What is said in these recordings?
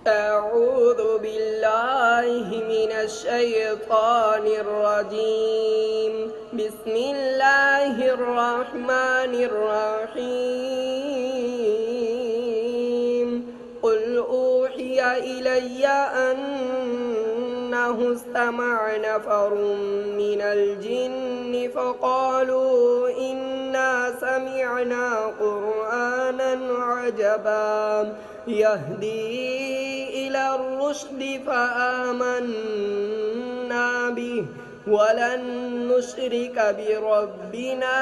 أعوذ بالله من الشيطان الرجيم. بسم الله الرحمن الرحيم. قل أوحي إلي أنه استمع نفر من الجن فقالوا إنا سمعنا قرآنا عجبا يهدي إلى الرشد فآمنا به ولن نشرك بربنا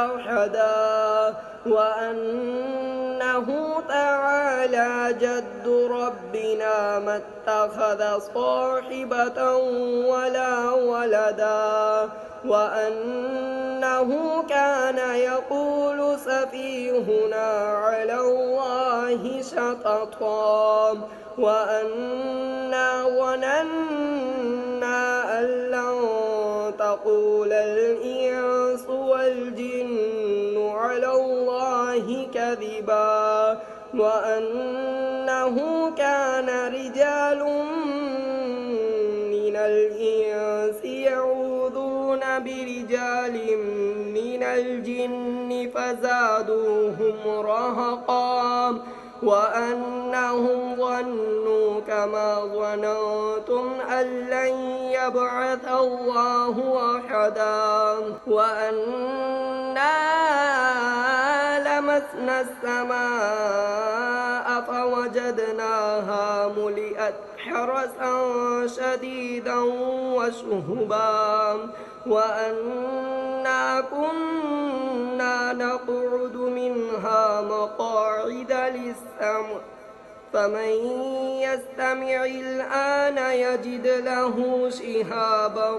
أحدا وأنه تعالى جد ربنا ما اتخذ صاحبة ولا ولدا وأنه كان يقول سفيهنا على الله شططا وأنا ظننا أن لن تقول الإنس والجن على الله كذبا وأنه كان رجال من الإنس يعوذون برجال من الجن فزادوهم رهقا وأنهم ظنوا كما ظننتم أن لن يبعث الله أحدا وأنا لمسنا السماء فوجدناها ملئت حرسا شديدا وشهبا وأنا كنا نقعد منها مقاعد للسمع فمن يستمع الآن يجد له شهابا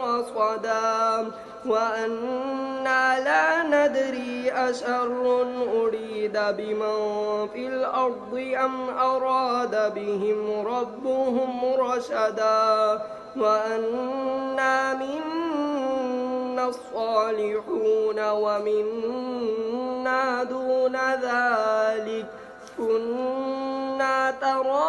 رصدا وأنا لا ندري أشر أريد بمن في الأرض أم أراد بهم ربهم رشدا وأنا منا الصالحون ومنا دون ذلك كنا طرائق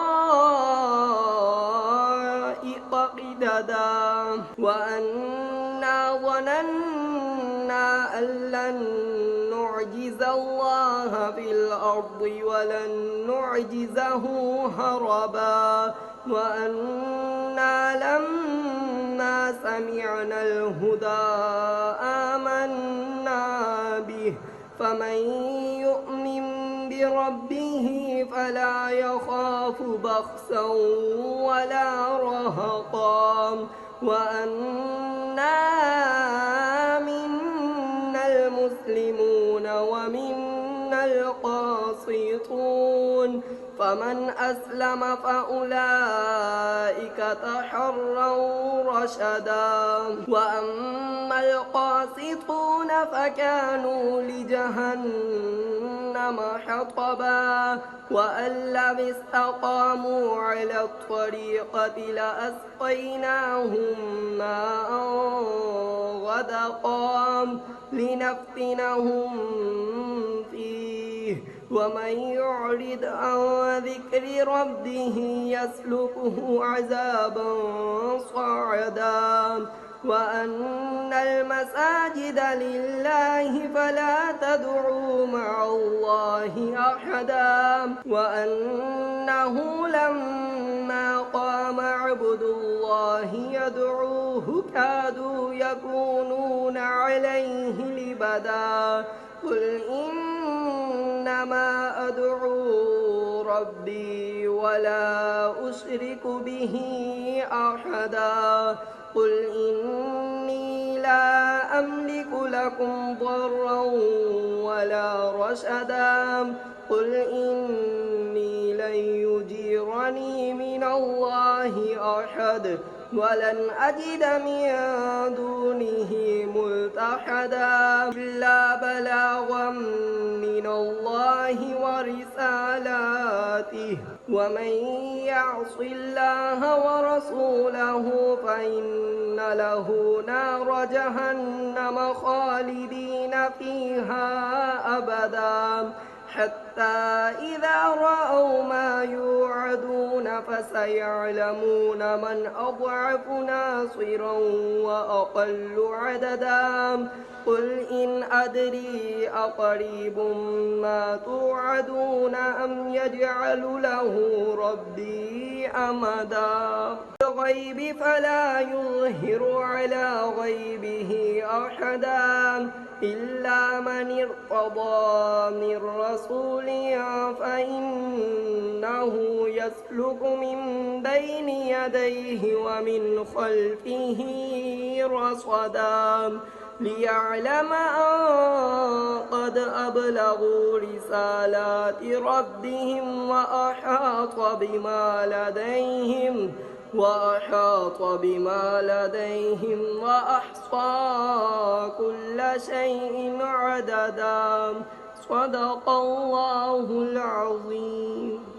قددا وأنا ظننا أن لن نعجز الله في الأرض ولن نعجزه هربا وأنا لما سمعنا الهدى آمنا به فمن يؤمن بربه فلا يخاف بخسا ولا رهقا وأنا منا المسلمون ومنا القاسطون فمن أسلم فأولئك تحروا رشدا وأما القاسطون فكانوا لجهنم حطبا وأن لم استقاموا على الطريقة لأسقيناهم ماء غدقا لنفتنهم فيه ومن يعرض عن ذكر ربه يسلكه عذابا صعدا وأن المساجد لله فلا تدعوا مع الله أحدا وأنه لما قام عبد الله يدعوه كادوا يكونون عليه لبدا قل إنما أدعو ربي ولا أشرك به أحدا قل إني لا أملك لكم ضرا ولا رشدا قل إني لن يجيرني من الله أحد ولن أجد من دونه ملتحدا إلا بلاغا من الله ورسالاته ومن يعص الله ورسوله فإن له نار جهنم خالدين فيها أبدا حتى إذا رأوا ما يوعدون فسيعلمون من أضعف ناصرا وأقل عددا قل إن أدري أقريب ما توعدون أم يجعل له ربي أمدا الغيب فلا يظهر على غيبه أحدا إلا من ارتضى من رسول فإنه يسلك من بين يديه ومن خلفه رصدا ليعلم أن قد أبلغوا رسالات ربهم وأحاط بما لديهم وأحصى كل شيء عددا صدق الله العظيم.